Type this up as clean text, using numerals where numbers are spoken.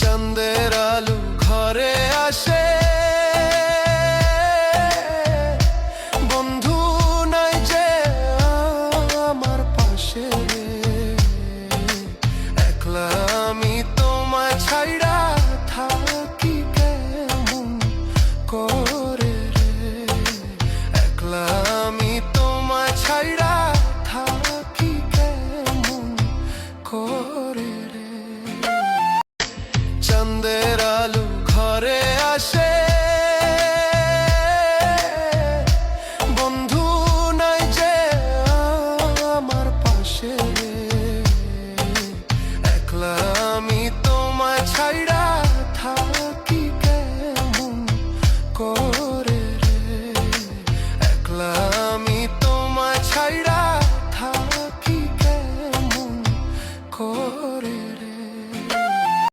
চাঁদের আলো ঘরে আসে, বন্ধু নাই যে আমার পাশে, একলা আমি তোমায় ছাইড়া থাকি কেমন করে রে, একলা আমি তোমায় ছাইড়া থাকি কেমন করে রে। চাঁদের আলো ঘরে আসে, বন্ধু নাই যে আমার পাশে, একলা আমি তোমায় ছাইড়া